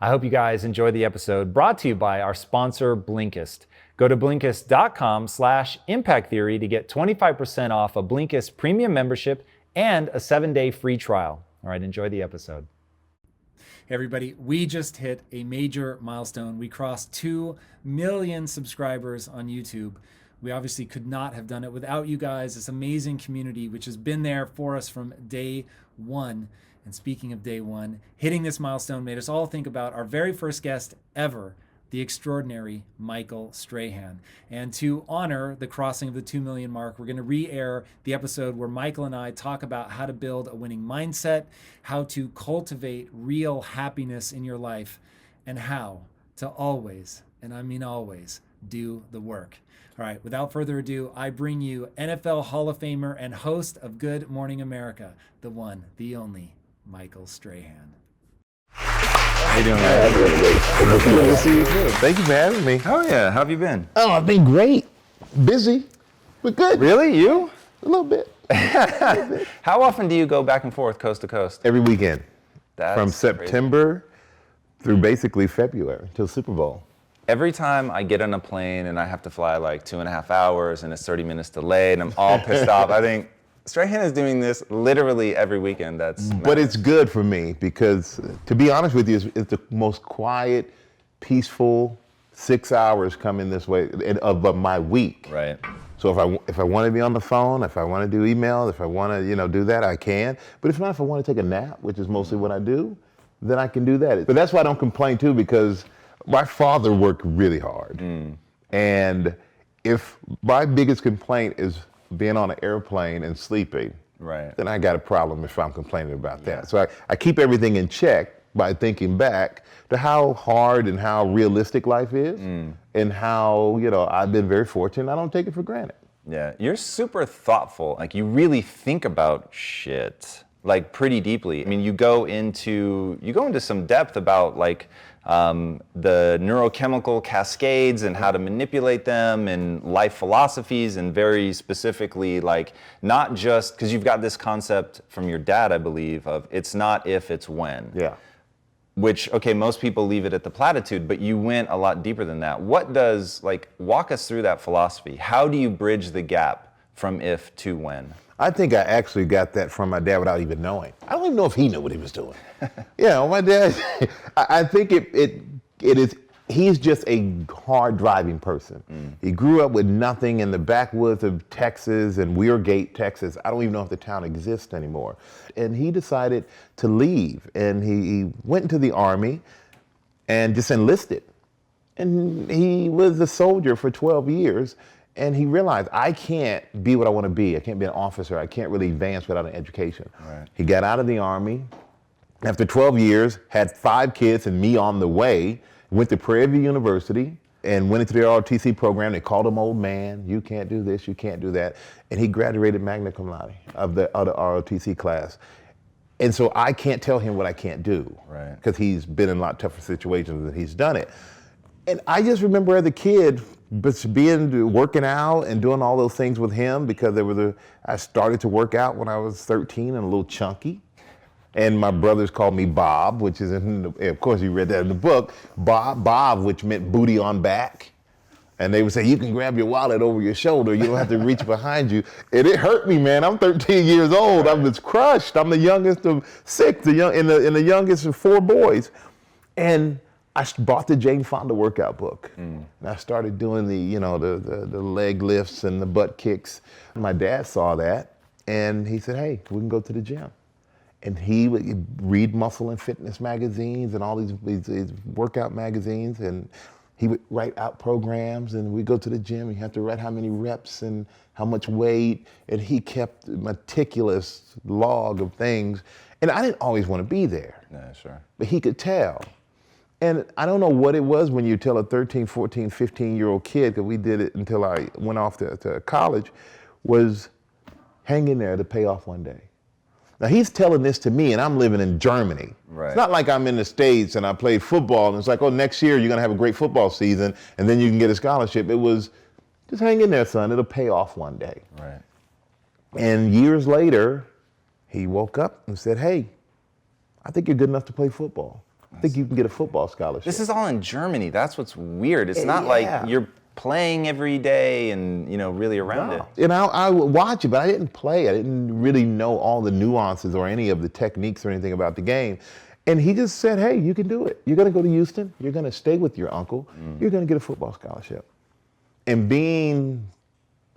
I hope you guys enjoy the episode brought to you by our sponsor, Blinkist. Go to Blinkist.com/impact theory to get 25% off a Blinkist premium membership and a 7-day free trial. All right, enjoy the episode. Hey everybody, we just hit a major milestone. We crossed 2 million subscribers on YouTube. We obviously could not have done it without you guys, this amazing community which has been there for us from day one. And speaking of day one, hitting this milestone made us all think about our very first guest ever, the extraordinary Michael Strahan. And to honor the crossing of the 2 million mark, we're going to re-air the episode where Michael and I talk about how to build a winning mindset, how to cultivate real happiness in your life, and how to always, and I mean always, do the work. All right, without further ado, I bring you NFL Hall of Famer and host of Good Morning America, the one, the only, Michael Strahan. How you doing, man? Good to see you too. Thank you for having me. Oh yeah, how have you been? Oh, I've been great. Busy, but good. Really, you? A little bit. How often do you go back and forth coast to coast? Every weekend. That's From crazy. September through basically February till Super Bowl. Every time I get on a plane and I have to fly like 2.5 hours and it's 30 minutes delayed and I'm all pissed off, I think Strahan is doing this literally every weekend. But it's good for me because, to be honest with you, it's the most quiet, peaceful 6 hours coming this way of my week. Right. So if I want to be on the phone, if I want to do email, if I want to do that, I can. But if not, if I want to take a nap, which is mostly what I do, then I can do that. But that's why I don't complain too, because my father worked really hard. And if my biggest complaint is being on an airplane and sleeping, Right. then I got a problem if I'm complaining about that. So I keep everything in check by thinking back to how hard and how realistic life is and how, I've been very fortunate. I don't take it for granted. Yeah, you're super thoughtful. Like you really think about shit like pretty deeply. I mean, you go into some depth about like the neurochemical cascades and how to manipulate them and life philosophies, and very specifically like not just because you've got this concept from your dad, I believe, of it's not if, it's when. Yeah. Which, okay, most people leave it at the platitude, but you went a lot deeper than that. Walk us through that philosophy. How do you bridge the gap from if to when? I think I actually got that from my dad without even knowing. I don't even know if he knew what he was doing. My dad, I think it is, he's just a hard driving person. He grew up with nothing in the backwoods of Texas and Weirgate, Texas. I don't even know if the town exists anymore. And he decided to leave, and he went into the Army and just enlisted. And he was a soldier for 12 years. And he realized, I can't be what I want to be. I can't be an officer. I can't really advance without an education. Right. He got out of the Army. After 12 years, had 5 kids and me on the way, went to Prairie View University and went into the ROTC program. They called him old man. You can't do this, you can't do that. And he graduated magna cum laude of the ROTC class. And so I can't tell him what I can't do. Right. Because he's been in a lot tougher situations than he's done it. And I just remember as a kid, working out and doing all those things with him, because I started to work out when I was 13 and a little chunky. And my brothers called me Bob, which is, of course you read that in the book, Bob, which meant booty on back. And they would say, you can grab your wallet over your shoulder, you don't have to reach behind you. And it hurt me, man. I'm 13 years old, I was crushed. I'm the youngest of 6, and the youngest of 4 boys. And I bought the Jane Fonda workout book, and I started doing the leg lifts and the butt kicks. My dad saw that, and he said, hey, we can go to the gym. And he would read muscle and fitness magazines and all these workout magazines, and he would write out programs, and we'd go to the gym, and you have to write how many reps and how much weight, and he kept a meticulous log of things. And I didn't always want to be there. Yeah, sure. But he could tell. And I don't know what it was when you tell a 13, 14, 15-year-old kid, because we did it until I went off to college, was hang in there to pay off one day. Now he's telling this to me, and I'm living in Germany. Right. It's not like I'm in the States and I played football and it's like, oh, next year you're gonna have a great football season and then you can get a scholarship. It was, just hang in there, son, it'll pay off one day. Right. And years later, he woke up and said, hey, I think you're good enough to play football. I think you can get a football scholarship. This is all in Germany. That's what's weird. It's not Yeah. like you're playing every day and, really around it. And I would watch it, but I didn't play. I didn't really know all the nuances or any of the techniques or anything about the game. And he just said, hey, you can do it. You're going to go to Houston. You're going to stay with your uncle. You're going to get a football scholarship. And being,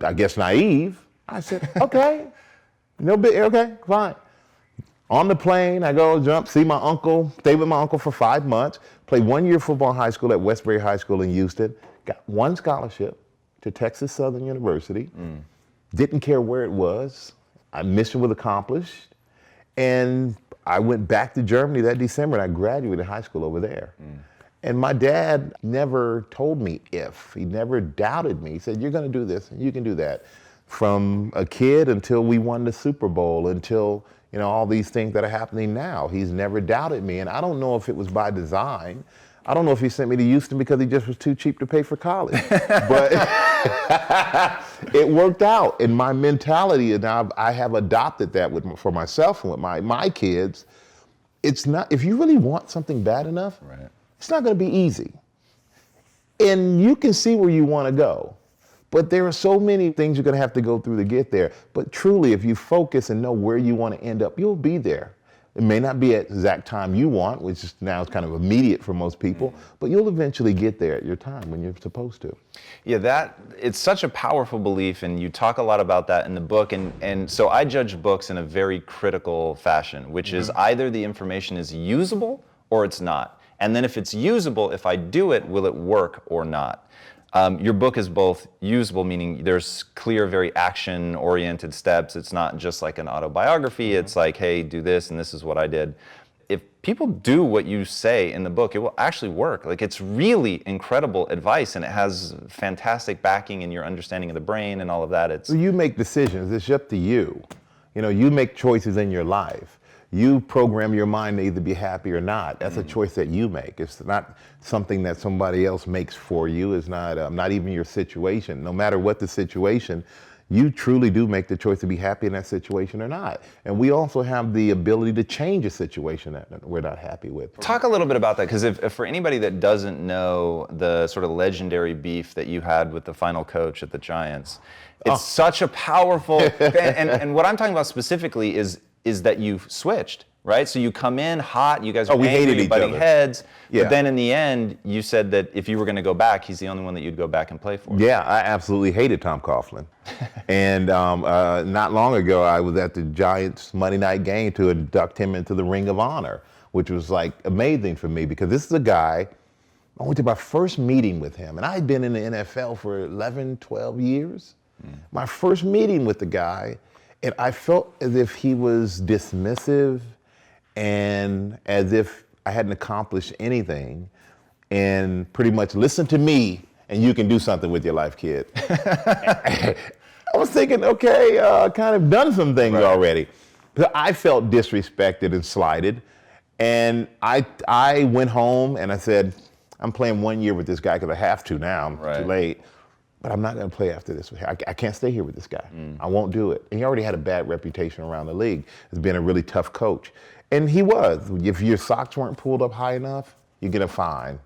I guess, naive, I said, okay, okay, fine. On the plane, I go jump, see my uncle, stay with my uncle for 5 months, play 1 year football in high school at Westbury High School in Houston, got 1 scholarship to Texas Southern University, didn't care where it was, my mission was accomplished, and I went back to Germany that December and I graduated high school over there. And my dad never told me if, he never doubted me. He said, you're gonna do this and you can do that. From a kid until we won the Super Bowl, until all these things that are happening now. He's never doubted me. And I don't know if it was by design. I don't know if he sent me to Houston because he just was too cheap to pay for college. But it worked out. And my mentality, and I have adopted that for myself and with my kids. It's not, if you really want something bad enough, right, it's not going to be easy. And you can see where you want to go. But there are so many things you're going to have to go through to get there. But truly, if you focus and know where you want to end up, you'll be there. It may not be at the exact time you want, which is now kind of immediate for most people, but you'll eventually get there at your time when you're supposed to. Yeah, it's such a powerful belief, and you talk a lot about that in the book. And so I judge books in a very critical fashion, which is either the information is usable or it's not. And then if it's usable, if I do it, will it work or not? Your book is both usable, meaning there's clear, very action-oriented steps. It's not just like an autobiography. It's like, hey, do this, and this is what I did. If people do what you say in the book, it will actually work. Like, it's really incredible advice, and it has fantastic backing in your understanding of the brain and all of that. So you make decisions. It's up to you. You make choices in your life. You program your mind to either be happy or not. That's a choice that you make. It's not something that somebody else makes for you. It's not even your situation. No matter what the situation, you truly do make the choice to be happy in that situation or not. And we also have the ability to change a situation that we're not happy with. Talk a little bit about that, because if for anybody that doesn't know the sort of legendary beef that you had with the final coach at the Giants, it's such a powerful, and what I'm talking about specifically is that you've switched, right? So you come in hot, you guys are we hated angry, each butting other. heads, Yeah. but then in the end, you said that if you were going to go back, he's the only one that you'd go back and play for. Yeah, I absolutely hated Tom Coughlin. And not long ago, I was at the Giants Monday night game to induct him into the Ring of Honor, which was like amazing for me because this is a guy, I went to my first meeting with him, and I had been in the NFL for 11, 12 years. My first meeting with the guy, and I felt as if he was dismissive and as if I hadn't accomplished anything, and pretty much listen to me and you can do something with your life, kid. I was thinking, okay, kind of done some things already. But I felt disrespected and slighted. And I went home and I said, I'm playing 1 year with this guy because I have to now, I'm too late. But I'm not going to play after this. I can't stay here with this guy. I won't do it. And he already had a bad reputation around the league as being a really tough coach. And he was. If your socks weren't pulled up high enough, you get a fine.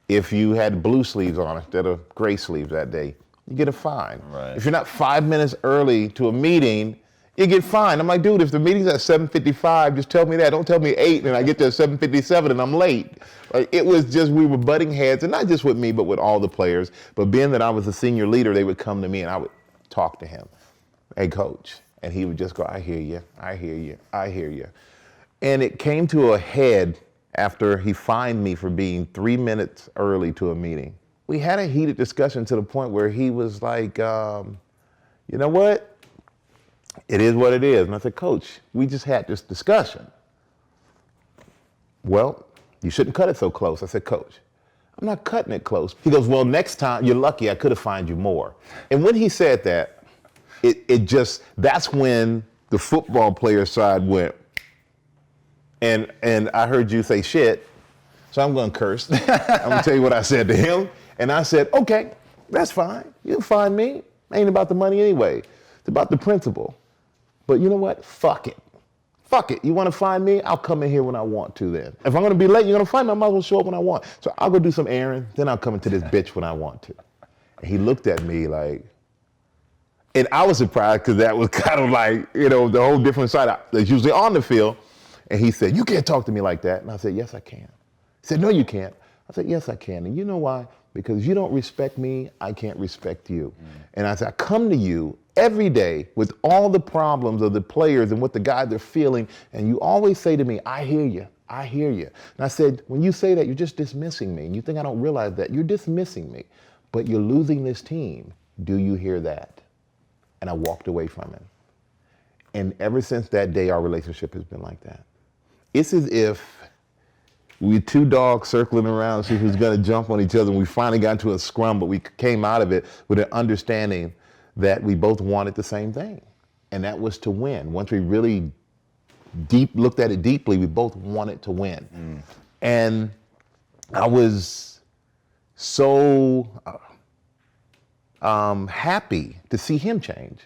If you had blue sleeves on instead of gray sleeves that day, you get a fine. If you're not 5 minutes early to a meeting, you get fined. I'm like, dude, if the meeting's at 7:55, just tell me that. Don't tell me 8 and I get there at 7:57 and I'm late. Like, it was just, we were butting heads, and not just with me, but with all the players. But being that I was a senior leader, they would come to me and I would talk to him. Hey, coach. And he would just go, I hear you, I hear you, I hear you. And it came to a head after he fined me for being 3 minutes early to a meeting. We had a heated discussion to the point where he was like, you know what? It is what it is. And I said, Coach, we just had this discussion. Well, you shouldn't cut it so close. I said, Coach, I'm not cutting it close. He goes, well, next time, you're lucky, I could have fined you more. And when he said that, that's when the football player side went, and I heard you say shit, so I'm going to curse. I'm going to tell you what I said to him. And I said, okay, that's fine. You'll fine me. Ain't about the money anyway. It's about the principle. But you know what? Fuck it. Fuck it. You want to find me? I'll come in here when I want to then. If I'm going to be late, you're going to find me. I might as well show up when I want. So I'll go do some errands, then I'll come into this bitch when I want to. And he looked at me like, and I was surprised because that was kind of like, the whole different side that's usually on the field. And he said, you can't talk to me like that. And I said, yes, I can. He said, no, you can't. I said, yes, I can. And you know why? Because you don't respect me, I can't respect you. And I said, I come to you every day with all the problems of the players and what the guys are feeling, and you always say to me, I hear you, I hear you. And I said, when you say that, you're just dismissing me, and you think I don't realize that. You're dismissing me, but you're losing this team. Do you hear that? And I walked away from him. And ever since that day, our relationship has been like that. It's as if we two dogs circling around to see who's gonna jump on each other, and we finally got into a scrum, but we came out of it with an understanding that we both wanted the same thing, and that was to win. Once we really looked at it deeply, we both wanted to win. And I was so happy to see him change,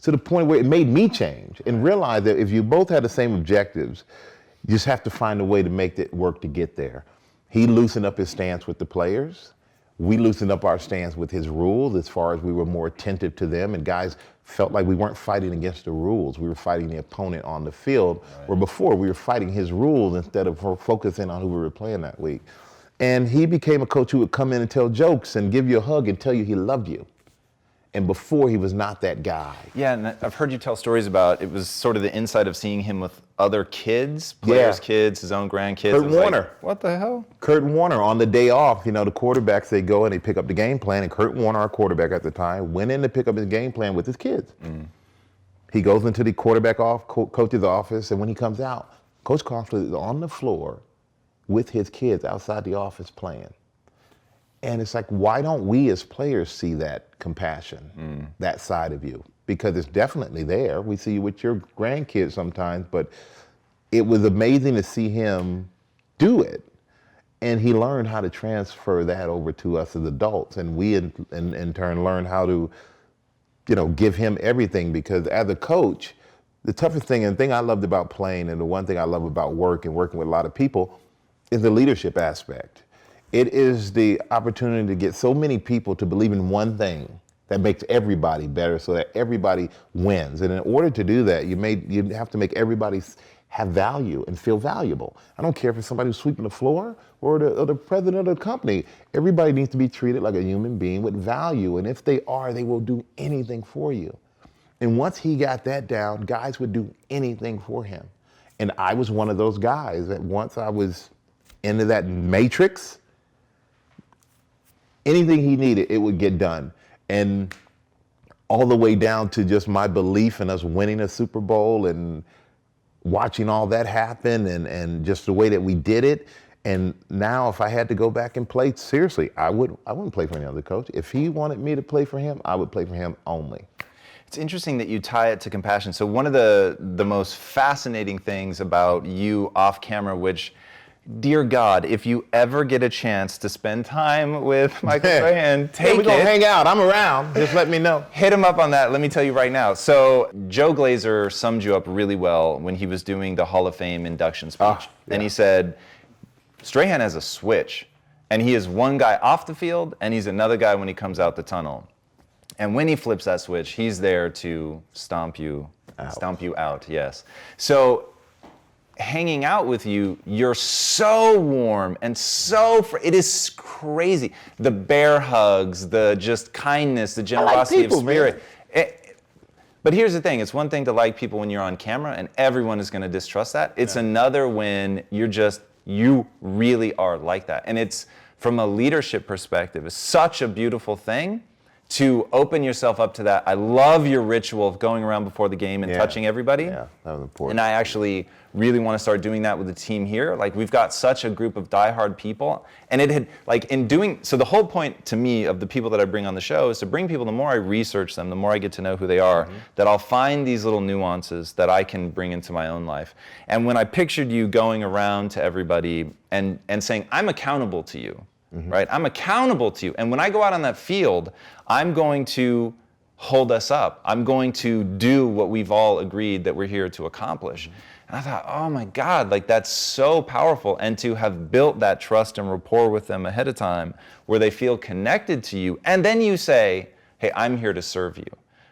to the point where it made me change and realize that if you both had the same objectives, you just have to find a way to make it work to get there. He loosened up his stance with the players. We loosened up our stance with his rules as far as we were more attentive to them, and guys felt like we weren't fighting against the rules. We were fighting the opponent on the field, where before we were fighting his rules instead of focusing on who we were playing that week. And he became a coach who would come in and tell jokes and give you a hug and tell you he loved you. And before, he was not that guy. Yeah, and I've heard you tell stories about, it was sort of the insight of seeing him with other kids, players' kids, his own grandkids. Kurt Warner. Like, what the hell? Kurt Warner, on the day off, the quarterbacks, they go and they pick up the game plan, and Kurt Warner, our quarterback at the time, went in to pick up his game plan with his kids. He goes into the quarterback coach's office, and when he comes out, Coach Coughlin is on the floor with his kids outside the office playing. And it's like, why don't we as players see that compassion, that side of you? Because it's definitely there. We see you with your grandkids sometimes, but it was amazing to see him do it. And he learned how to transfer that over to us as adults. And we in turn learned how to, give him everything, because as a coach, the toughest thing and the thing I loved about playing, and the one thing I love about work and working with a lot of people, is the leadership aspect. It is the opportunity to get so many people to believe in one thing that makes everybody better, so that everybody wins. And in order to do that, you have to make everybody have value and feel valuable. I don't care if it's somebody who's sweeping the floor or the president of the company. Everybody needs to be treated like a human being with value. And if they are, they will do anything for you. And once he got that down, guys would do anything for him. And I was one of those guys that once I was into that matrix, anything he needed, it would get done. And all the way down to just my belief in us winning a Super Bowl and watching all that happen, and just the way that we did it. And now if I had to go back and play, seriously, I wouldn't play for any other coach. If he wanted me to play for him, I would play for him only. It's interesting that you tie it to compassion. So one of the most fascinating things about you off camera, which, dear God, if you ever get a chance to spend time with Michael Strahan, take we're gonna hang out. I'm around. Just let me know. Hit him up on that. Let me tell you right now. So Joe Glazer summed you up really well when he was doing the Hall of Fame induction speech. And he said, Strahan has a switch, and he is one guy off the field, and he's another guy when he comes out the tunnel. And when he flips that switch, he's there to stomp you out. Yes. So hanging out with you, you're so warm and it is crazy. The bear hugs, the just kindness, the generosity of spirit. But here's the thing, it's one thing to like people when you're on camera, and everyone is gonna distrust that. It's another when you really are like that. And it's, from a leadership perspective, it's such a beautiful thing to open yourself up to that. I love your ritual of going around before the game and touching everybody. Yeah, that was important. And I actually really want to start doing that with the team here. Like, we've got such a group of diehard people, and it had, like, in doing, so the whole point to me of the people that I bring on the show is to bring people, the more I research them, the more I get to know who they are, that I'll find these little nuances that I can bring into my own life. And when I pictured you going around to everybody and saying, I'm accountable to you, right? I'm accountable to you. And when I go out on that field, I'm going to hold us up. I'm going to do what we've all agreed that we're here to accomplish. And I thought, oh my God, like that's so powerful. And to have built that trust and rapport with them ahead of time where they feel connected to you. And then you say, hey, I'm here to serve you,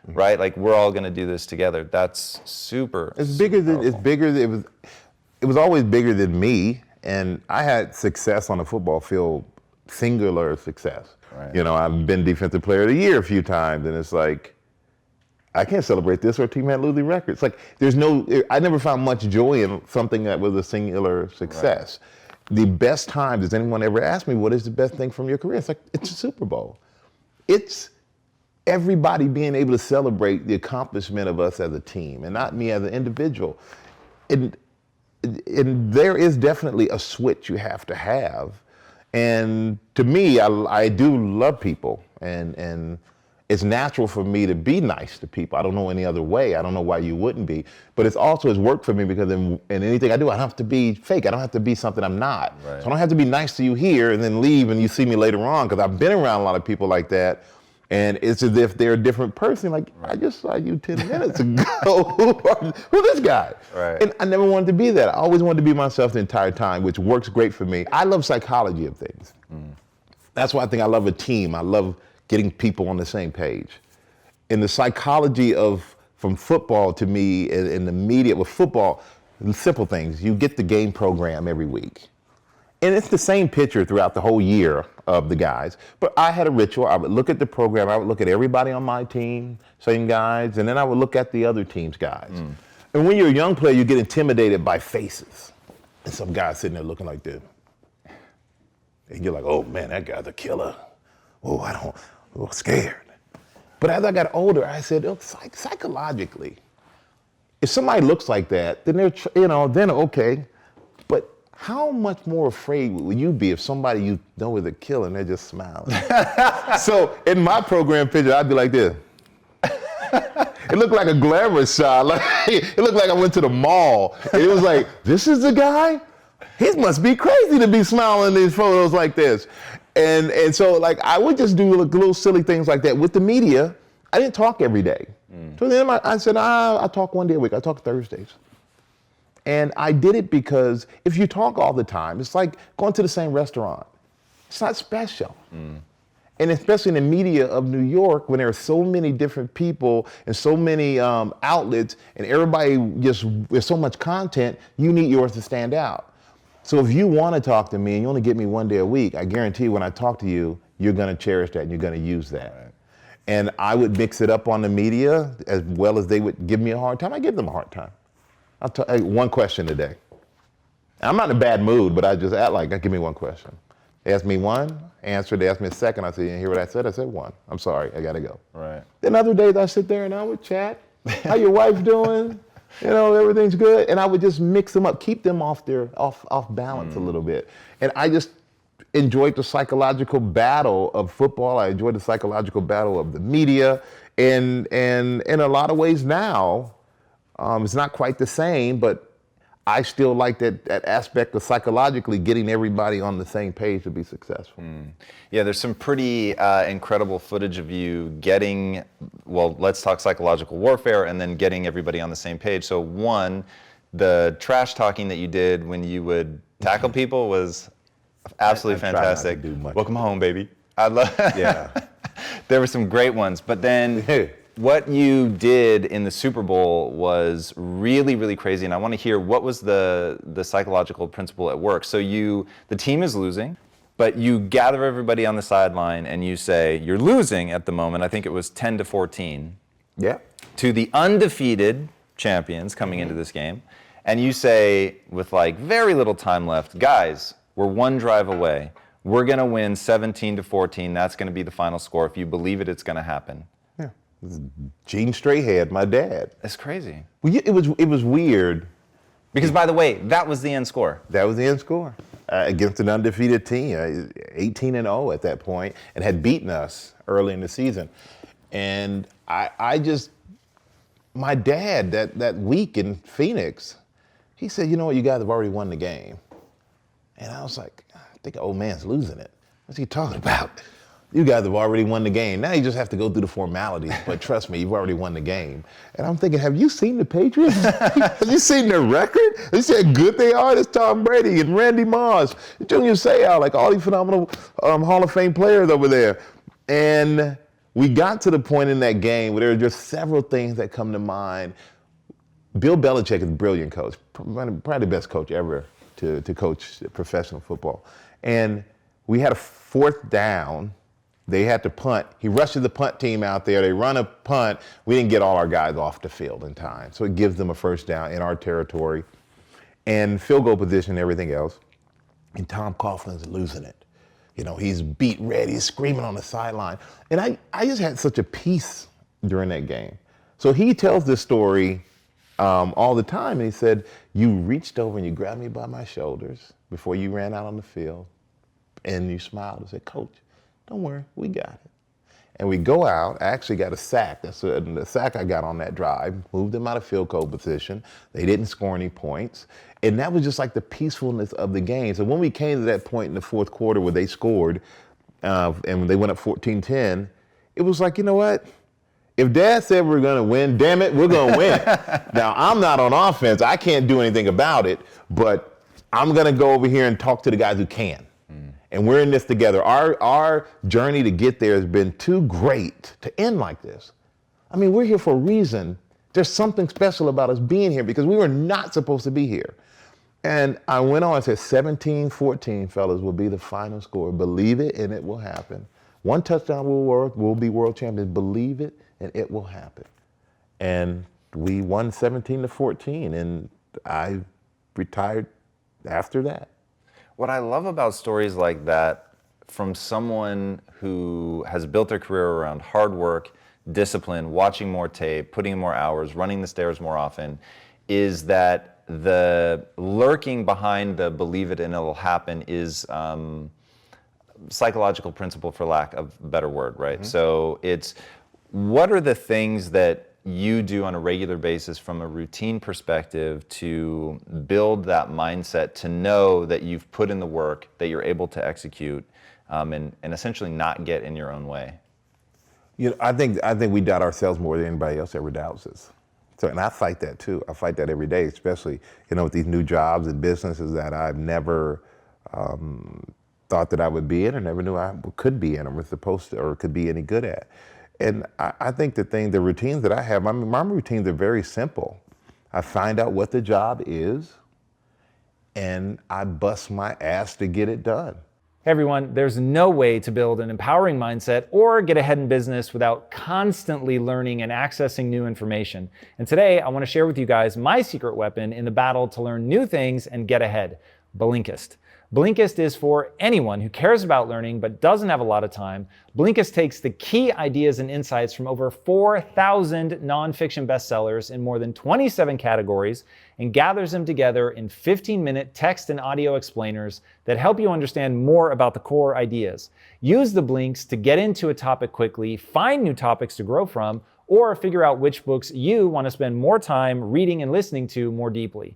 right? Like we're all going to do this together. That's super. It's bigger than, it was always bigger than me. And I had success on the football field, singular success. Right. You know, I've been defensive player of the year a few times, and it's like, I can't celebrate this or a team had losing records. Like, I never found much joy in something that was a singular success. Right. The best time, does anyone ever ask me, what is the best thing from your career? It's like, it's a Super Bowl. It's everybody being able to celebrate the accomplishment of us as a team and not me as an individual. And there is definitely a switch you have to have. And to me, I do love people, and it's natural for me to be nice to people. I don't know any other way. I don't know why you wouldn't be. But it's worked for me because in anything I do, I don't have to be fake. I don't have to be something I'm not. Right. So I don't have to be nice to you here and then leave and you see me later on, because I've been around a lot of people like that. And it's as if they're a different person. Like, I just saw you 10 minutes ago. Who's this guy? Right. And I never wanted to be that. I always wanted to be myself the entire time, which works great for me. I love psychology of things. That's why I think I love a team. I love getting people on the same page. And the psychology from football to me in the media, with football, the simple things, you get the game program every week. And it's the same picture throughout the whole year of the guys. But I had a ritual. I would look at the program. I would look at everybody on my team, same guys, and then I would look at the other team's guys. And when you're a young player, you get intimidated by faces. And some guy sitting there looking like this. And you're like, oh man, that guy's a killer. Oh, I'm scared. But as I got older, I said, psychologically, if somebody looks like that, then then okay. But how much more afraid would you be if somebody you know is a killer and they're just smiling? So in my program picture, I'd be like this. It looked like a glamorous shot. Like, it looked like I went to the mall. And it was like, this is the guy? He must be crazy to be smiling in these photos like this. And so like I would just do little silly things like that. With the media, I didn't talk every day. So then I said, I talk one day a week. I talk Thursdays. And I did it because if you talk all the time, it's like going to the same restaurant. It's not special. And especially in the media of New York, when there are so many different people and so many outlets, and everybody there's so much content, you need yours to stand out. So if you want to talk to me and you only get me one day a week, I guarantee when I talk to you, you're going to cherish that and you're going to use that. Right. And I would mix it up on the media as well as they would give me a hard time. I give them a hard time. I'll tell one question a day. I'm not in a bad mood, but I just act like, give me one question. They ask me one, answer. They ask me a second. I say, you hear what I said? I said one. I'm sorry, I got to go. Right. Then other days I sit there and I would chat. How your wife doing? Everything's good. And I would just mix them up, keep them off balance a little bit. And I just enjoyed the psychological battle of football. I enjoyed the psychological battle of the media. And in a lot of ways now, it's not quite the same, but I still like that aspect of psychologically getting everybody on the same page to be successful. Yeah, there's some pretty incredible footage of you getting, let's talk psychological warfare, and then getting everybody on the same page. So one, the trash talking that you did when you would tackle people was absolutely fantastic. Welcome home, baby. I love. Yeah. There were some great ones, but then what you did in the Super Bowl was really, really crazy, and I want to hear what was the psychological principle at work. So the team is losing, but you gather everybody on the sideline and you say, you're losing at the moment, I think it was 10-14. Yeah. To the undefeated champions coming into this game, and you say, with like very little time left, guys, we're one drive away. We're gonna win 17-14. That's gonna be the final score. If you believe it, it's gonna happen. Gene Strahan, my dad. That's crazy. Well, it was weird. Because, by the way, that was the end score. That was the end score against an undefeated team, 18-0 at that point, and had beaten us early in the season. And my dad, that week in Phoenix, he said, you know what, you guys have already won the game. And I was like, I think the old man's losing it. What's he talking about? you guys have already won the game. Now you just have to go through the formalities, but trust me, you've already won the game. And I'm thinking, have you seen the Patriots? Have you seen their record? Have you seen how good they are? It's Tom Brady and Randy Moss, Junior Seau, like all these phenomenal Hall of Fame players over there. And we got to the point in that game where there were just several things that come to mind. Bill Belichick is a brilliant coach, probably the best coach ever to coach professional football. And we had a 4th down. They had to punt. He rushes the punt team out there. They run a punt. We didn't get all our guys off the field in time. So it gives them a 1st down in our territory and field goal position and everything else. And Tom Coughlin's losing it. You know, he's beat red. He's screaming on the sideline. And I just had such a peace during that game. So he tells this story all the time. And he said, you reached over and you grabbed me by my shoulders before you ran out on the field. And you smiled and said, Coach, don't worry, we got it. And we go out, I actually got a sack. That's the sack I got on that drive, moved them out of field goal position. They didn't score any points. And that was just like the peacefulness of the game. So when we came to that point in the 4th quarter where they scored, and they went up 14-10, it was like, you know what? If Dad said we're gonna win, damn it, we're gonna win. Now, I'm not on offense, I can't do anything about it, but I'm gonna go over here and talk to the guys who can. And we're in this together. Our journey to get there has been too great to end like this. I mean, we're here for a reason. There's something special about us being here because we were not supposed to be here. And I went on and said, 17-14, fellas, will be the final score. Believe it and it will happen. 1 touchdown, we'll be world champions. Believe it and it will happen. And we won 17-14, and I retired after that. What I love about stories like that from someone who has built their career around hard work, discipline, watching more tape, putting in more hours, running the stairs more often, is that the lurking behind the believe it and it'll happen is psychological principle, for lack of a better word, right? Mm-hmm. So it's, what are the things that you do on a regular basis from a routine perspective to build that mindset, to know that you've put in the work, that you're able to execute, and essentially not get in your own way? You know, I think we doubt ourselves more than anybody else ever doubts us. So, and I fight that too. I fight that every day, especially, you know, with these new jobs and businesses that I've never thought that I would be in, or never knew I could be in, or was supposed to, or could be any good at. And I think the routines that I have, my routines are very simple. I find out what the job is, and I bust my ass to get it done. Hey everyone, there's no way to build an empowering mindset or get ahead in business without constantly learning and accessing new information. And today I want to share with you guys my secret weapon in the battle to learn new things and get ahead, Blinkist. Blinkist is for anyone who cares about learning but doesn't have a lot of time. Blinkist takes the key ideas and insights from over 4,000 nonfiction bestsellers in more than 27 categories and gathers them together in 15-minute text and audio explainers that help you understand more about the core ideas. Use the blinks to get into a topic quickly, find new topics to grow from, or figure out which books you want to spend more time reading and listening to more deeply.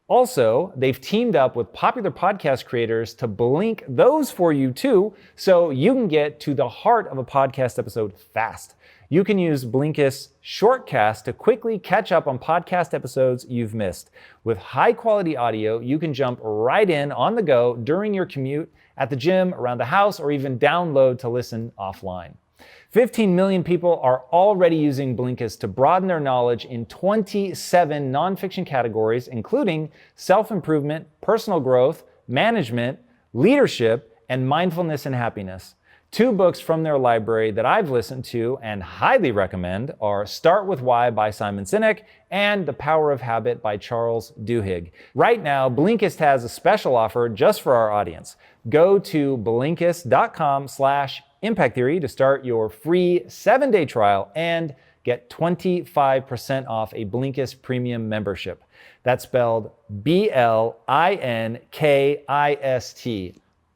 Also, they've teamed up with popular podcast creators to blink those for you too, so you can get to the heart of a podcast episode fast. You can use Blinkist's Shortcast to quickly catch up on podcast episodes you've missed. With high quality audio, you can jump right in on the go during your commute, at the gym, around the house, or even download to listen offline. 15 million people are already using Blinkist to broaden their knowledge in 27 nonfiction categories, including self-improvement, personal growth, management, leadership, and mindfulness and happiness. 2 books from their library that I've listened to and highly recommend are Start With Why by Simon Sinek and The Power of Habit by Charles Duhigg. Right now, Blinkist has a special offer just for our audience. Go to Blinkist.com/Impact Theory to start your free 7-day trial and get 25% off a Blinkist premium membership. That's spelled Blinkist.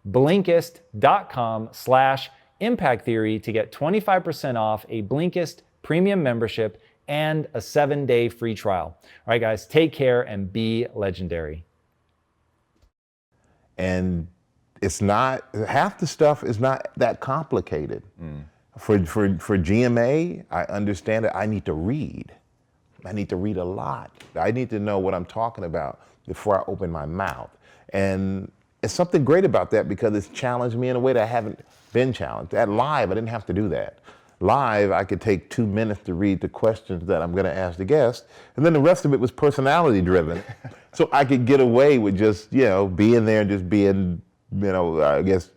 Blinkist.com/Impact Theory to get 25% off a Blinkist premium membership and a 7-day free trial. All right, guys, take care and be legendary. And it's not, half the stuff is not that complicated. For GMA, I understand that I need to read. I need to read a lot. I need to know what I'm talking about before I open my mouth. And it's something great about that because it's challenged me in a way that I haven't been challenged. At Live, I didn't have to do that. Live, I could take 2 minutes to read the questions that I'm going to ask the guest, and then the rest of it was personality driven. So I could get away with just, being there and just being, I guess,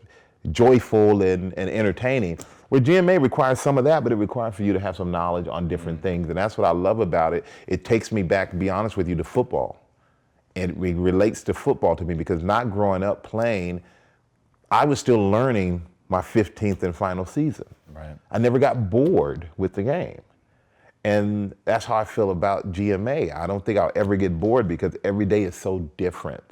joyful and entertaining. Where GMA requires some of that, but it requires for you to have some knowledge on different things. And that's what I love about it. It takes me back, to be honest with you, to football. And it relates to football to me because not growing up playing, I was still learning my 15th and final season. Right. I never got bored with the game. And that's how I feel about GMA. I don't think I'll ever get bored because every day is so different.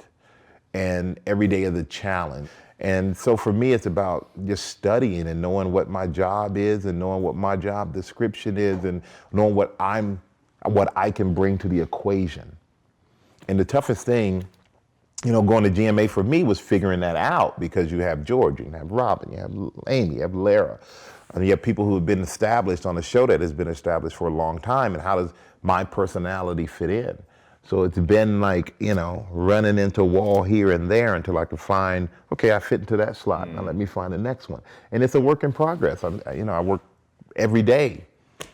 And every day is a challenge. And so for me, it's about just studying and knowing what my job is and knowing what my job description is and knowing what I can bring to the equation. And the toughest thing, going to GMA for me was figuring that out because you have George, you have Robin, you have Amy, you have Lara, and you have people who have been established on a show that has been established for a long time. And how does my personality fit in? So it's been like, running into a wall here and there until I can find, okay, I fit into that slot. Now let me find the next one. And it's a work in progress. I work every day.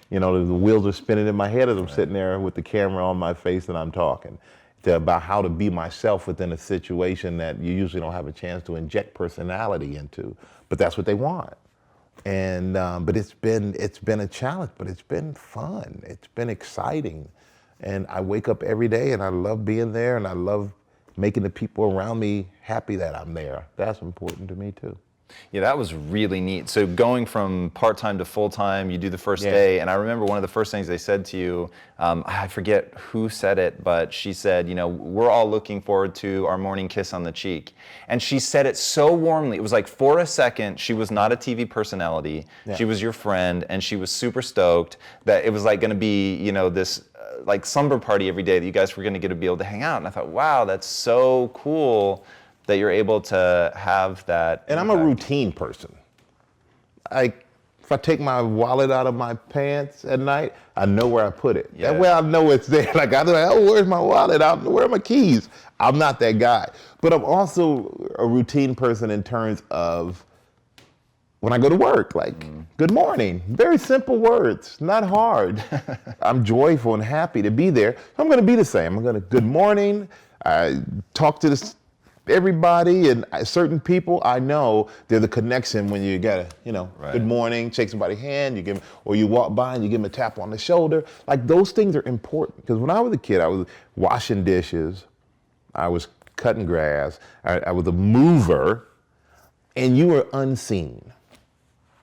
The wheels are spinning in my head as I'm sitting there with the camera on my face and I'm talking about how to be myself within a situation that you usually don't have a chance to inject personality into, but that's what they want. And but it's been a challenge, but it's been fun. It's been exciting. And I wake up every day and I love being there and I love making the people around me happy that I'm there. That's important to me too. Yeah, that was really neat. So going from part-time to full-time, you do the first day, and I remember one of the first things they said to you, I forget who said it, but she said, we're all looking forward to our morning kiss on the cheek. And she said it so warmly. It was like for a second, she was not a TV personality. Yeah. She was your friend, and she was super stoked that it was like going to be, this like slumber party every day that you guys were going to get to be able to hang out. And I thought, wow, that's so cool that you're able to have that. And I'm a routine person. If I take my wallet out of my pants at night, I know where I put it. Yeah. That way I know it's there. I know, where's my wallet? Where are my keys? I'm not that guy. But I'm also a routine person in terms of when I go to work, good morning. Very simple words, not hard. I'm joyful and happy to be there. I'm gonna be the same. I'm gonna, good morning. I talk to everybody and certain people. I know there's a connection when you gotta, right. Good morning, shake somebody's hand, or you walk by and you give them a tap on the shoulder. Like those things are important. Because when I was a kid, I was washing dishes, I was cutting grass, I was a mover, and you were unseen.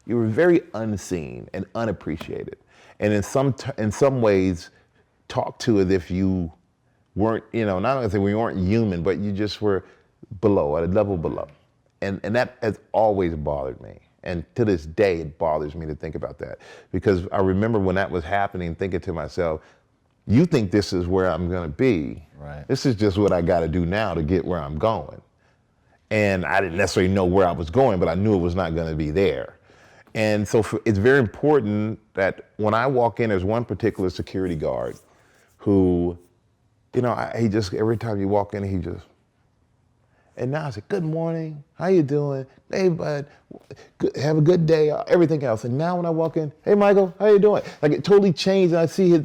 You were very unseen and unappreciated. And in some ways, talked to as if you weren't, not only say we weren't human, but you just were below, at a level below. And that has always bothered me. And to this day, it bothers me to think about that. Because I remember when that was happening, thinking to myself, you think this is where I'm gonna be. Right. This is just what I gotta do now to get where I'm going. And I didn't necessarily know where I was going, but I knew it was not gonna be there. And so it's very important that when I walk in, there's one particular security guard who, he just, every time you walk in, and now I say, good morning, how you doing? Hey, bud, have a good day, everything else. And now when I walk in, hey, Michael, how you doing? Like it totally changed, and I see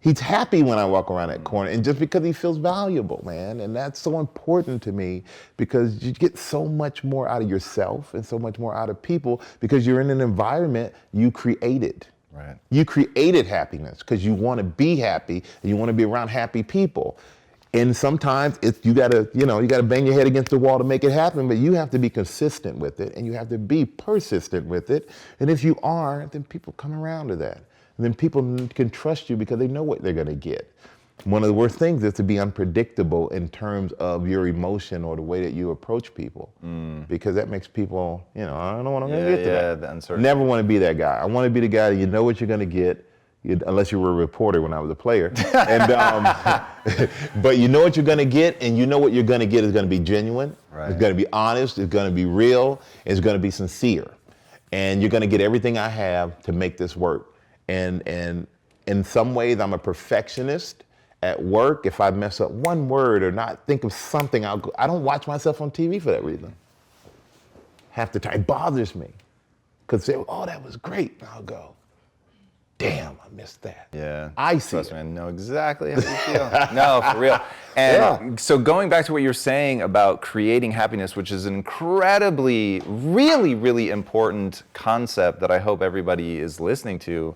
he's happy when I walk around that corner, and just because he feels valuable, man. And that's so important to me because you get so much more out of yourself and so much more out of people because you're in an environment you created. Right. You created happiness because you want to be happy and you want to be around happy people. And sometimes you gotta bang your head against the wall to make it happen, but you have to be consistent with it and you have to be persistent with it. And if you are, then people come around to that. And then people can trust you because they know what they're gonna get. One of the worst things is to be unpredictable in terms of your emotion or the way that you approach people. Because that makes people, I don't know what I'm gonna get to that. The uncertainty. Never wanna be that guy. I wanna be the guy that you know what you're gonna get, unless you were a reporter when I was a player. And but you know what you're going to get, and you know what you're going to get is going to be genuine. Right. It's going to be honest. It's going to be real. It's going to be sincere, and you're going to get everything I have to make this work. And in some ways, I'm a perfectionist at work. If I mess up one word or not think of something, I don't watch myself on TV for that reason. Half the time, it bothers me, because they, oh, that was great. And I'll go, damn, I missed that. Yeah. I see Trust it. me, I know exactly how you feel. No, for real. And so going back to what you were saying about creating happiness, which is an incredibly, really, really important concept that I hope everybody is listening to.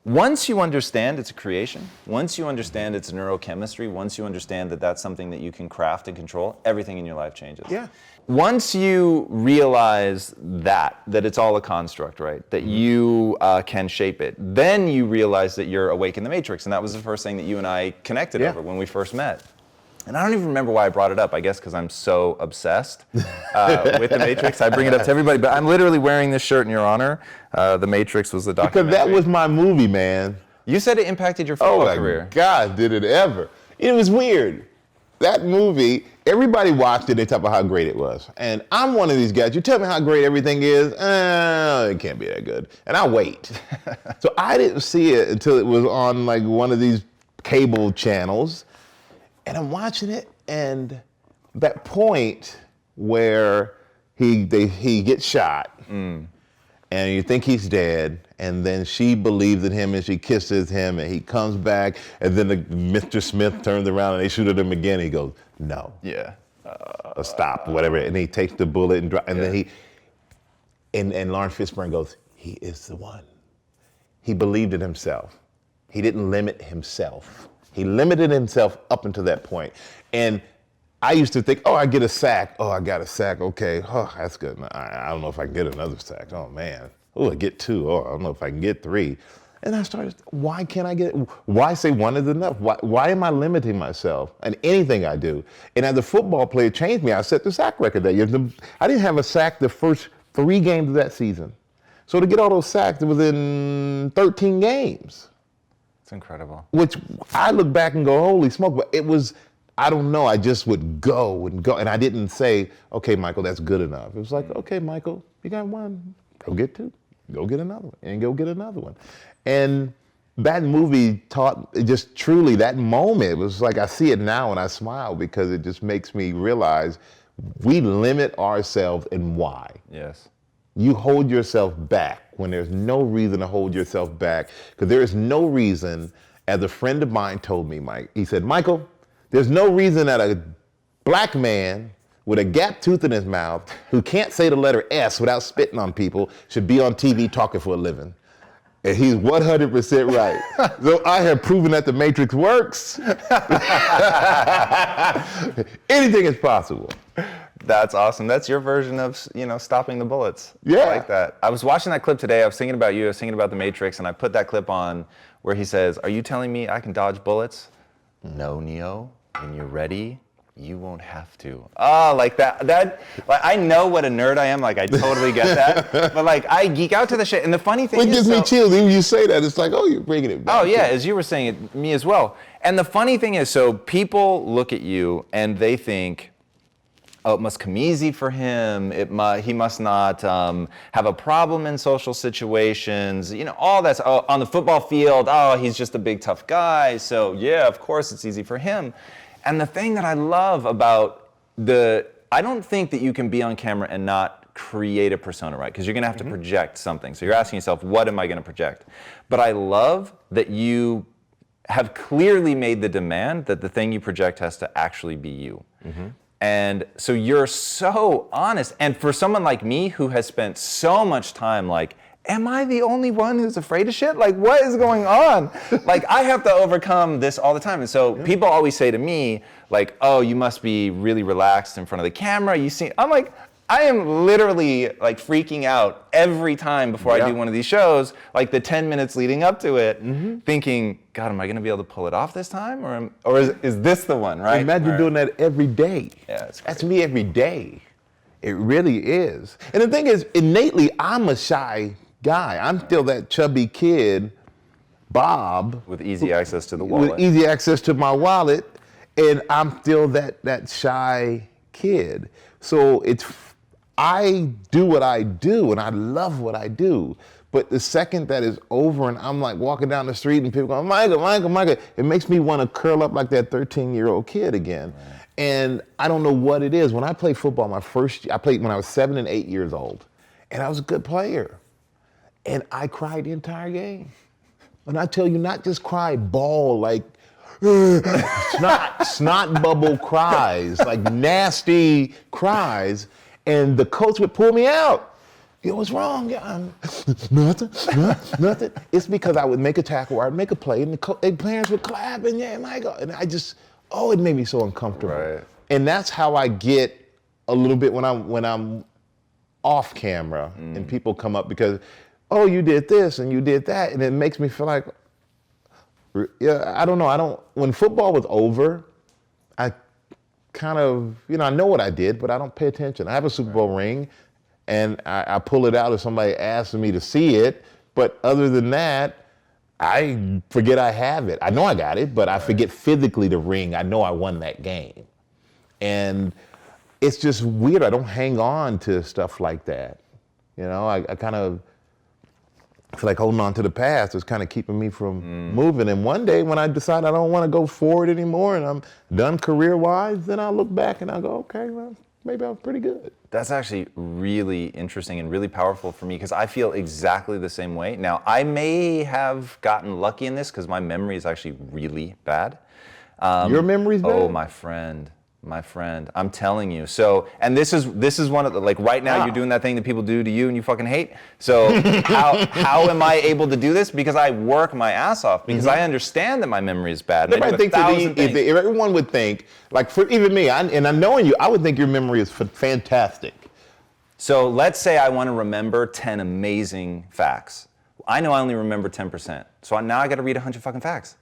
Once you understand it's a creation, once you understand it's neurochemistry, once you understand that that's something that you can craft and control, everything in your life changes. Yeah. Once you realize that it's all a construct, right? That you can shape it, then you realize that you're awake in the matrix. And that was the first thing that you and I connected over when we first met. And I don't even remember why I brought it up. I guess because I'm so obsessed with the Matrix. I bring it up to everybody, but I'm literally wearing this shirt in your honor. The Matrix was the documentary. Because that was my movie, man. You said it impacted your football career. Oh my God, did it ever. It was weird. That movie, everybody watched it, they talk about how great it was. And I'm one of these guys, you tell me how great everything is, it can't be that good. And I wait. So I didn't see it until it was on like one of these cable channels. And I'm watching it, and that point where he gets shot, and you think he's dead, and then she believes in him, and she kisses him, and he comes back, and then Mr. Smith turns around, and they shoot at him again. He goes, no. Yeah. Stop, whatever. And he takes the bullet, and then and Lawrence Fishburne goes, he is the one. He believed in himself. He didn't limit himself. He limited himself up until that point. And I used to think, oh, I get a sack. Oh, I got a sack. Okay. Oh, that's good. I don't know if I can get another sack. Oh, man. Oh, I get 2. Oh, I don't know if I can get 3. And I started, why can't I get, why say 1 is enough? Why am I limiting myself in anything I do? And as a football player, it changed me. I set the sack record that year. I didn't have a sack the first 3 games of that season. So to get all those sacks, it was in 13 games. It's incredible. Which I look back and go, holy smoke, but it was, I don't know, I just would go and go. And I didn't say, okay, Michael, that's good enough. It was like, okay, Michael, you got 1, go get 2, go get another one, and go get another one. And that movie taught, just truly, that moment, it was like, I see it now and I smile because it just makes me realize we limit ourselves and why. Yes. You hold yourself back when there's no reason to hold yourself back, because there is no reason, as a friend of mine told me, Mike, he said, Michael, there's no reason that a black man with a gap tooth in his mouth who can't say the letter S without spitting on people should be on TV talking for a living. And he's 100% right. So I have proven that the Matrix works. Anything is possible. That's awesome. That's your version of, stopping the bullets. Yeah. I like that. I was watching that clip today. I was thinking about you. I was thinking about the Matrix, and I put that clip on where he says, "Are you telling me I can dodge bullets?" "No, Neo. When you're ready, you won't have to." Oh, like that. Like, I know what a nerd I am. Like, I totally get that. But like, I geek out to the shit. And the funny thing It is, gives me chills. Even you say that, it's like, oh, you're bringing it back. Oh yeah, as you were saying it, me as well. And the funny thing is, so people look at you and they think, oh, it must come easy for him. He must not have a problem in social situations. All that's on the football field. Oh, he's just a big tough guy. So yeah, of course it's easy for him. And the thing that I love about I don't think that you can be on camera and not create a persona, right? Because you're gonna have to project something. So you're asking yourself, what am I gonna project? But I love that you have clearly made the demand that the thing you project has to actually be you. And so you're so honest. And for someone like me who has spent so much time like, am I the only one who's afraid of shit? Like, what is going on? Like, I have to overcome this all the time. And so people always say to me, like, oh, you must be really relaxed in front of the camera. I'm like, I am literally like freaking out every time before I do one of these shows, like the 10 minutes leading up to it, thinking, God, am I gonna be able to pull it off this time? Or is this the one, right? Imagine doing that every day. Yeah, it's That's me every day. It really is. And the thing is, innately, I'm a shy guy. I'm still that chubby kid, Bob, With easy access to the wallet. with easy access to my wallet, and I'm still that shy kid. So I do what I do, and I love what I do. But the second that is over, and I'm like walking down the street, and people go, Michael, it makes me want to curl up like that 13-year-old kid again. Right. And I don't know what it is. When I played football, I played when I was 7 and 8 years old, and I was a good player, and I cried the entire game. And I tell you, not just cry, bawl like snot bubble cries, like nasty cries, and the coach would pull me out. What's wrong? Nothing. It's because I would make a tackle or I'd make a play, and the parents would clap, and Michael, and I just, it made me so uncomfortable. Right. And that's how I get a little bit when I'm off camera and people come up because, you did this and you did that, and it makes me feel like, I don't know. When football was over, I kind of, I know what I did, but I don't pay attention. I have a Super Bowl ring, and I pull it out if somebody asks me to see it. But other than that, I forget I have it. I know I got it, but I forget physically the ring. I know I won that game. And it's just weird. I don't hang on to stuff like that. I kind of feel like holding on to the past is kind of keeping me from moving. And one day when I decide I don't want to go forward anymore and I'm done career-wise, then I'll look back and I'll go, okay, well, maybe I was pretty good. That's actually really interesting and really powerful for me because I feel exactly the same way. Now, I may have gotten lucky in this because my memory is actually really bad. Your memory's bad? Oh, my friend, I'm telling you. So, and this is one of the, like right now you're doing that thing that people do to you and you fucking hate. So how am I able to do this? Because I work my ass off because I understand that my memory is bad. Everybody thinks if everyone would think, like for even me, and I'm knowing you, I would think your memory is fantastic. So let's say I want to remember 10 amazing facts. I know I only remember 10%. So now I got to read 100 fucking facts.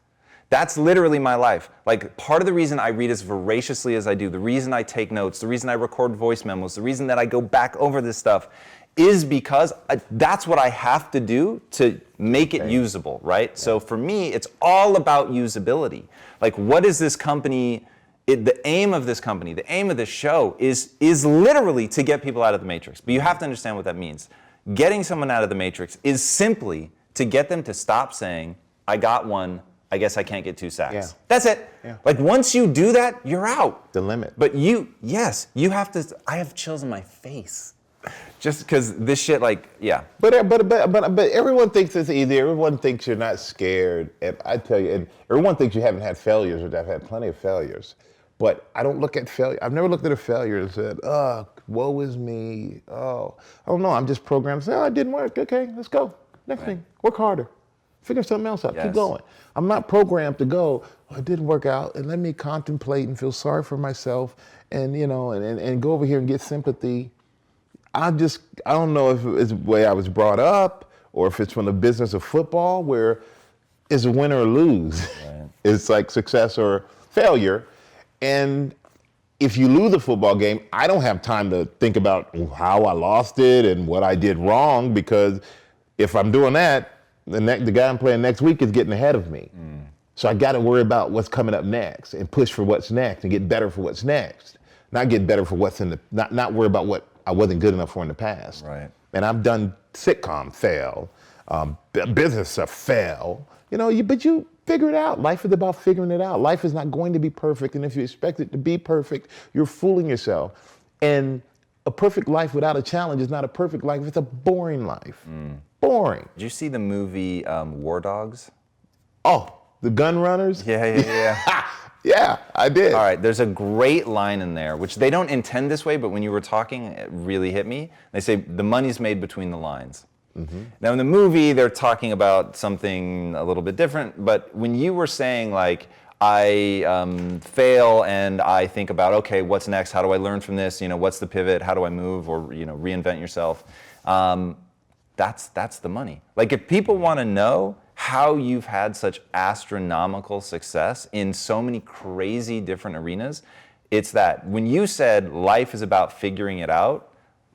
That's literally my life. Like part of the reason I read as voraciously as I do, the reason I take notes, the reason I record voice memos, the reason that I go back over this stuff is because that's what I have to do to make it usable, right? Yeah. So for me, it's all about usability. Like what is this company, the aim of this company, the aim of this show is literally to get people out of the matrix. But you have to understand what that means. Getting someone out of the matrix is simply to get them to stop saying, I got one, I guess I can't get 2 sacks. Yeah. That's it. Yeah. Like once you do that, you're out. The limit. But you have to, I have chills on my face. Just because this shit, like, yeah. But everyone thinks it's easy. Everyone thinks you're not scared. And I tell you, and everyone thinks you haven't had failures, or I've had plenty of failures. But I don't look at failure. I've never looked at a failure and said, woe is me. Oh, I don't know. I'm just programmed to say, it didn't work. Okay, let's go. Next thing, work harder. Figure something else out. Yes. Keep going. I'm not programmed to go, it didn't work out, and let me contemplate and feel sorry for myself and, and go over here and get sympathy. I don't know if it's the way I was brought up or if it's from the business of football where it's a win or lose. Right. It's like success or failure. And if you lose a football game, I don't have time to think about how I lost it and what I did wrong, because if I'm doing that, the guy I'm playing next week is getting ahead of me. So I got to worry about what's coming up next and push for what's next and get better for what's next. Not get better for what's not worry about what I wasn't good enough for in the past. Right. And I've done sitcom fail, business stuff fail. But you figure it out. Life is about figuring it out. Life is not going to be perfect, and if you expect it to be perfect, you're fooling yourself. And a perfect life without a challenge is not a perfect life. It's a boring life. Boring. Did you see the movie War Dogs? Oh, the gun runners? Yeah. Yeah, I did. All right, there's a great line in there, which they don't intend this way, but when you were talking, it really hit me. They say, the money's made between the lines. Now in the movie, they're talking about something a little bit different, but when you were saying like, I fail and I think about, okay, what's next? How do I learn from this? What's the pivot? How do I move or, reinvent yourself? That's the money. Like if people want to know how you've had such astronomical success in so many crazy different arenas, it's that when you said life is about figuring it out,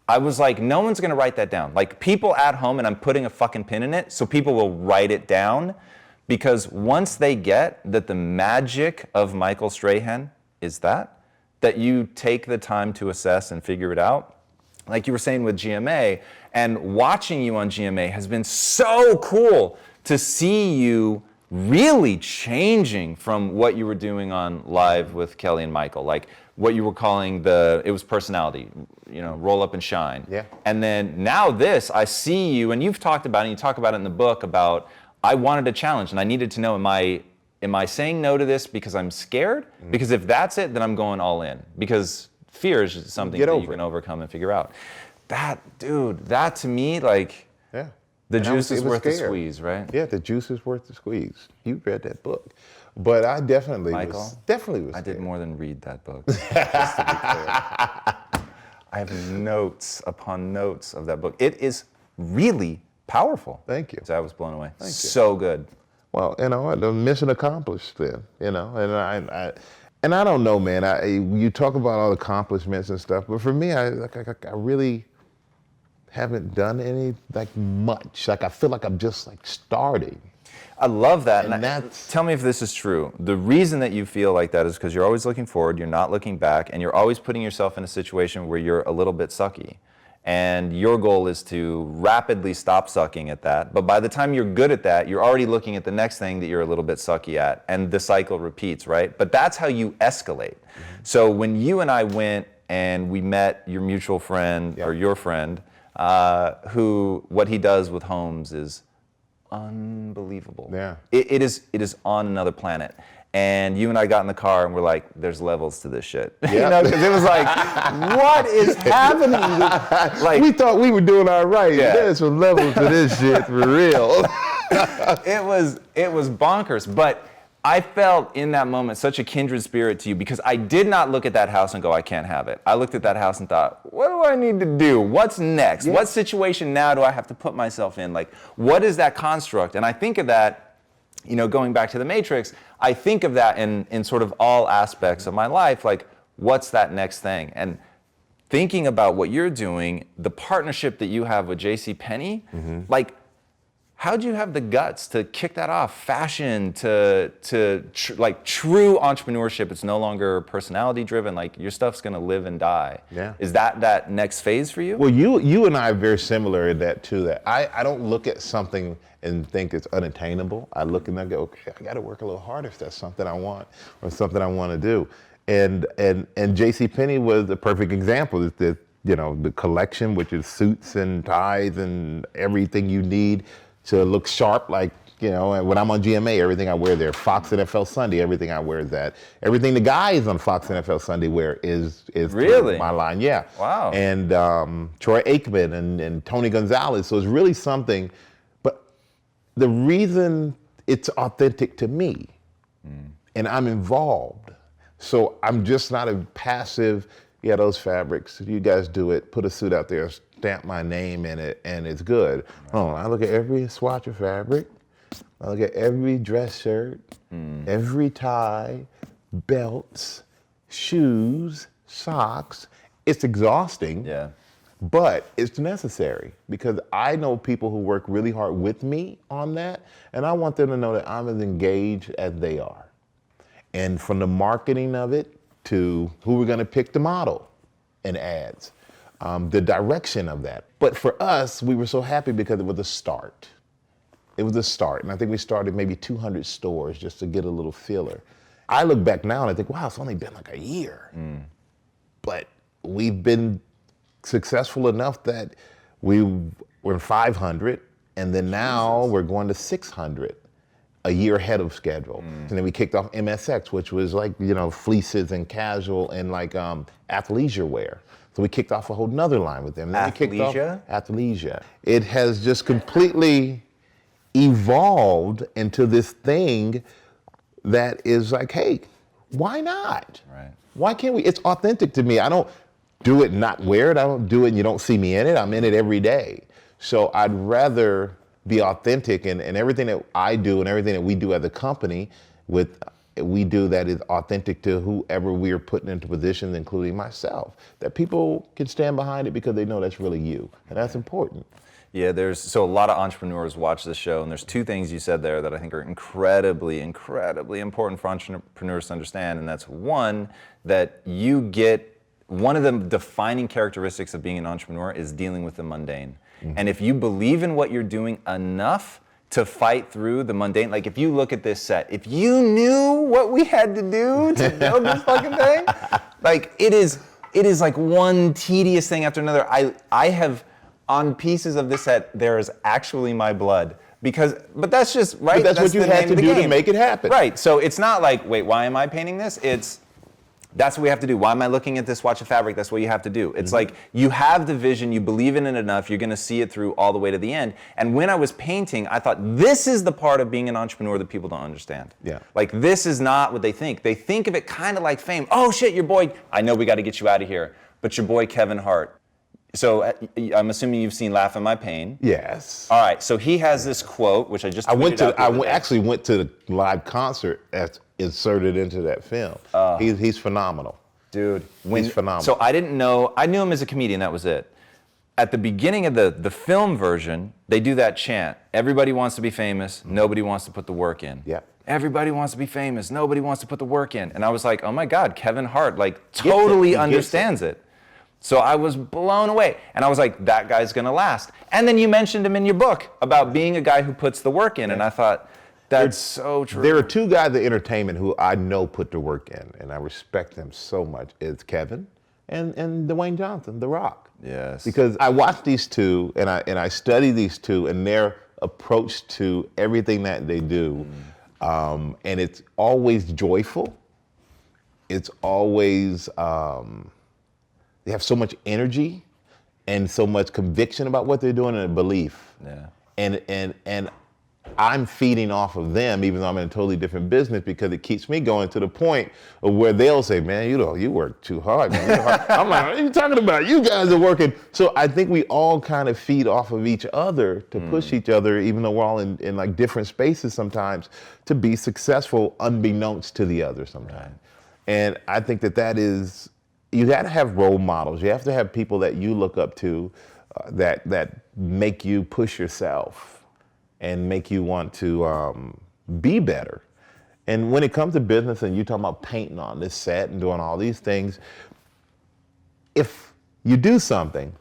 I was like, no one's gonna write that down. Like people at home, and I'm putting a fucking pin in it, so people will write it down, because once they get that the magic of Michael Strahan is that you take the time to assess and figure it out, like you were saying with GMA, and watching you on GMA has been so cool to see you really changing from what you were doing on Live with Kelly and Michael, like what you were calling it was personality, roll up and shine. Yeah. And then now this, I see you, and you've talked about it, and you talk about it in the book about, I wanted a challenge, and I needed to know, am I saying no to this because I'm scared? Mm-hmm. Because if that's it, then I'm going all in. Because fear is something that you can overcome and figure out. That to me, like, yeah. The juice is worth the squeeze, right? Yeah, the juice is worth the squeeze. You read that book. But I definitely was scared. I did more than read that book, just to be clear. I have notes upon notes of that book. It is really powerful. Thank you. So I was blown away. Thank you. So good. Well, the mission accomplished then, and I don't know, man. You talk about all the accomplishments and stuff, but for me, I really haven't done any much. Like I feel like I'm just starting. I love that. And tell me if this is true. The reason that you feel like that is because you're always looking forward, you're not looking back, and you're always putting yourself in a situation where you're a little bit sucky. And your goal is to rapidly stop sucking at that. But by the time you're good at that, you're already looking at the next thing that you're a little bit sucky at. And the cycle repeats, right? But that's how you escalate. Mm-hmm. So when you and I went and we met your mutual friend, or your friend, who, what he does with homes is unbelievable. Yeah. It is on another planet. And you and I got in the car and we're like, there's levels to this shit. Yeah. Because it was like, what is happening? Like, we thought we were doing all right. Yeah. There's some levels to this shit for real. It was bonkers. But I felt in that moment such a kindred spirit to you, because I did not look at that house and go, I can't have it. I looked at that house and thought, what do I need to do? What's next? Yeah. What situation now do I have to put myself in? Like, what is that construct? And I think of that, going back to the Matrix, I think of that in sort of all aspects of my life, like, what's that next thing? And thinking about what you're doing, the partnership that you have with JCPenney, like, how'd you have the guts to kick that off? Fashion to true entrepreneurship. It's no longer personality driven. Like, your stuff's gonna live and die. Yeah. Is that next phase for you? Well, you and I are very similar in that too. That I don't look at something and think it's unattainable. I look and I go, okay, I got to work a little harder if that's something I want or something I want to do. And JCPenney was a perfect example. It's the collection, which is suits and ties and everything you need to look sharp, like, and when I'm on GMA, everything I wear there. Fox NFL Sunday, everything I wear is that. Everything the guys on Fox NFL Sunday wear is really my line, yeah. Wow. And Troy Aikman and Tony Gonzalez, so it's really something. But the reason it's authentic to me, and I'm involved, so I'm just not a passive, those fabrics, you guys do it, put a suit out there, stamp my name in it, and it's good. Oh, I look at every swatch of fabric, I look at every dress shirt, every tie, belts, shoes, socks. It's exhausting, but it's necessary, because I know people who work really hard with me on that, and I want them to know that I'm as engaged as they are. And from the marketing of it to who we're gonna pick the model in ads, the direction of that. But for us, we were so happy because it was a start. It was a start, and I think we started maybe 200 stores just to get a little feeler. I look back now and I think, wow, it's only been like a year. But we've been successful enough that we're in 500, and then now we're going to 600. A year ahead of schedule. And then we kicked off MSX, which was like, fleeces and casual and like athleisure wear. So we kicked off a whole nother line with them. Then Athleisure? Athleisure. It has just completely evolved into this thing that is like, hey, why not? Right. Why can't we? It's authentic to me. I don't do it, not wear it. I don't do it and you don't see me in it. I'm in it every day. So I'd rather be authentic, and everything that I do and everything that we do as a company with we do that is authentic to whoever we are putting into positions, including myself, that people can stand behind it because they know that's really you, and that's important. Yeah, so a lot of entrepreneurs watch this show, and there's two things you said there that I think are incredibly, incredibly important for entrepreneurs to understand, and that's one, that one of the defining characteristics of being an entrepreneur is dealing with the mundane. And if you believe in what you're doing enough to fight through the mundane, like if you look at this set, if you knew what we had to do to build this fucking thing, like it is like one tedious thing after another. I have, on pieces of this set, there is actually my blood. But that's just, right? But that's what you had to do to make it happen. Right, so it's not like, wait, why am I painting this? That's what we have to do. Why am I looking at this swatch of fabric? That's what you have to do. It's like, you have the vision, you believe in it enough, you're gonna see it through all the way to the end. And when I was painting, I thought, this is the part of being an entrepreneur that people don't understand. Yeah. Like, this is not what they think. They think of it kind of like fame. Oh shit, your boy, I know we gotta get you out of here, but your boy Kevin Hart. So I'm assuming you've seen Laugh at My Pain. Yes. All right, so he has this quote, which I just tweeted out the other day. actually went to the live concert that's inserted into that film. He's phenomenal. Dude. He's phenomenal. So I knew him as a comedian, that was it. At the beginning of the film version, they do that chant. Everybody wants to be famous, nobody wants to put the work in. Yeah. Everybody wants to be famous, nobody wants to put the work in. And I was like, oh my God, Kevin Hart, like, totally understands it. So I was blown away. And I was like, that guy's gonna last. And then you mentioned him in your book about being a guy who puts the work in. And I thought, that's so true. There are two guys in entertainment who I know put the work in, and I respect them so much. It's Kevin and Dwayne Johnson, The Rock. Yes. Because I watch these two, and I study these two and their approach to everything that they do. And it's always joyful. It's always, they have so much energy and so much conviction about what they're doing and a belief. Yeah. And I'm feeding off of them, even though I'm in a totally different business, because it keeps me going to the point of where they'll say, man, you work too hard, man. I'm like, what are you talking about? You guys are working. So I think we all kind of feed off of each other to push each other, even though we're all in like different spaces sometimes, to be successful unbeknownst to the other sometimes. Right. And I think that is, you got to have role models. You have to have people that you look up to that make you push yourself and make you want to be better. And when it comes to business and you're talking about painting on this set and doing all these things, if you do something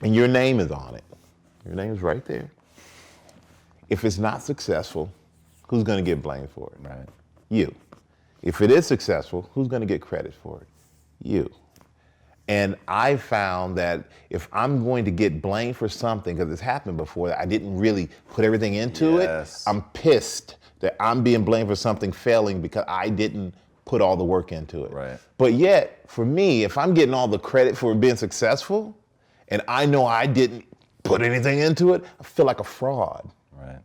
and your name is on it, your name is right there. If it's not successful, who's gonna get blamed for it? Right. You. If it is successful, who's gonna get credit for it? You. And I found that if I'm going to get blamed for something, because it's happened before, that I didn't really put everything into it, I'm pissed that I'm being blamed for something failing because I didn't put all the work into it. Right. But yet, for me, if I'm getting all the credit for being successful, and I know I didn't put anything into it, I feel like a fraud. Right.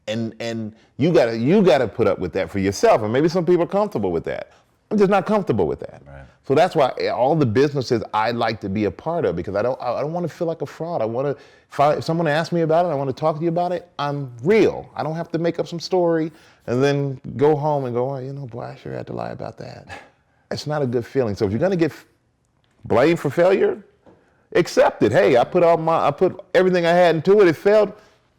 And you gotta put up with that for yourself. And maybe some people are comfortable with that. I'm just not comfortable with that. Right. So that's why all the businesses I like to be a part of, because I don't want to feel like a fraud. I want to, if someone asks me about it, I want to talk to you about it, I'm real. I don't have to make up some story and then go home and go, oh, boy, I sure had to lie about that. It's not a good feeling. So if you're going to get blamed for failure, accept it. Hey, I put everything I had into it. It failed.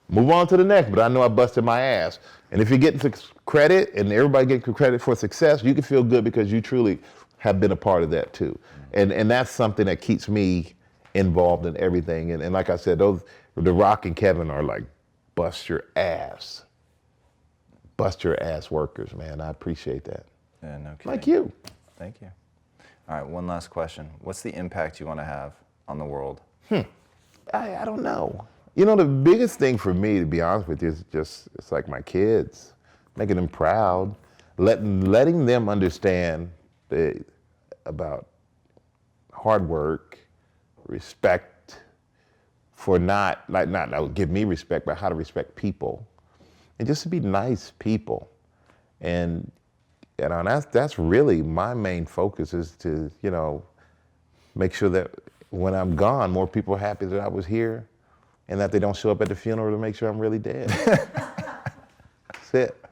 Move on to the next. But I know I busted my ass. And if you're getting credit and everybody getting credit for success, you can feel good because you truly have been a part of that too. And that's something that keeps me involved in everything. And like I said, The Rock and Kevin are like bust your ass workers, man. I appreciate that. Yeah, no kidding. Like you. Thank you. All right, one last question. What's the impact you want to have on the world? I don't know. The biggest thing for me, to be honest with you, is just, it's like my kids, making them proud, letting them understand about hard work, respect, for not give me respect, but how to respect people, and just to be nice people. And that's really my main focus, is to, make sure that when I'm gone, more people are happy that I was here, and that they don't show up at the funeral to make sure I'm really dead. That's it.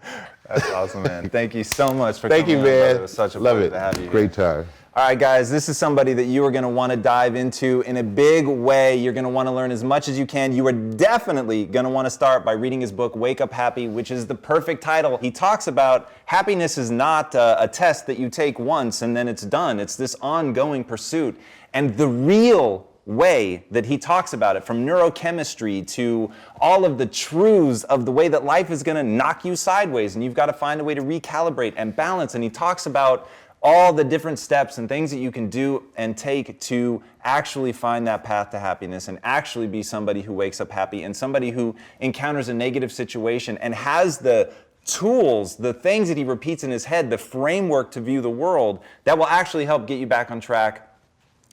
That's awesome, man. Thank you so much for Thank coming you, on, man. brother. It was such a Love pleasure it. to have you here. Great time. All right, guys, this is somebody that you are going to want to dive into in a big way. You're going to want to learn as much as you can. You are definitely going to want to start by reading his book, Wake Up Happy, which is the perfect title. He talks about happiness is not a test that you take once and then it's done. It's this ongoing pursuit. And the real way that he talks about it, from neurochemistry to all of the truths of the way that life is going to knock you sideways, and you've got to find a way to recalibrate and balance. And he talks about all the different steps and things that you can do and take to actually find that path to happiness and actually be somebody who wakes up happy and somebody who encounters a negative situation and has the tools, the things that he repeats in his head, the framework to view the world that will actually help get you back on track.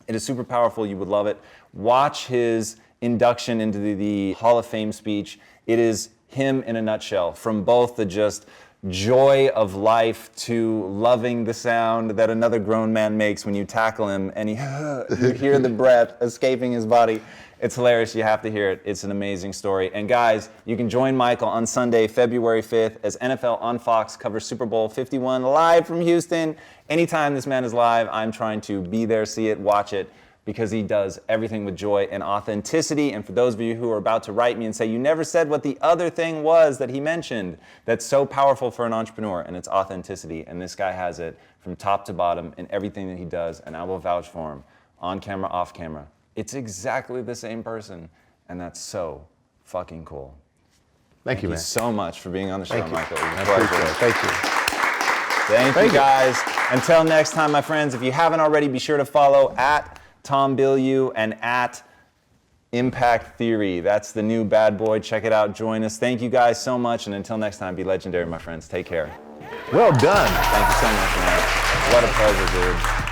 It is super powerful. You would love it. Watch his induction into the Hall of Fame speech. It is him in a nutshell, from both the just joy of life to loving the sound that another grown man makes when you tackle him and you hear the breath escaping his body. It's hilarious. You have to hear it. It's an amazing story. And guys, you can join Michael on Sunday, February 5th, as NFL on Fox covers Super Bowl 51 live from Houston. Anytime this man is live, I'm trying to be there, see it, watch it, because he does everything with joy and authenticity. And for those of you who are about to write me and say, you never said what the other thing was that he mentioned, that's so powerful for an entrepreneur, and it's authenticity. And this guy has it from top to bottom in everything that he does, and I will vouch for him, on camera, off camera. It's exactly the same person, and that's so fucking cool. Thank you, Thank man. you so much for being on the show, Thank you. Michael. It was I a pleasure. appreciate it. Thank you. Thank you, guys. Until next time, my friends, if you haven't already, be sure to follow at Tom Bilyeu and at Impact Theory. That's the new bad boy. Check it out. Join us. Thank you guys so much. And until next time, be legendary, my friends. Take care. Well done. Thank you so much, man. What a pleasure, dude.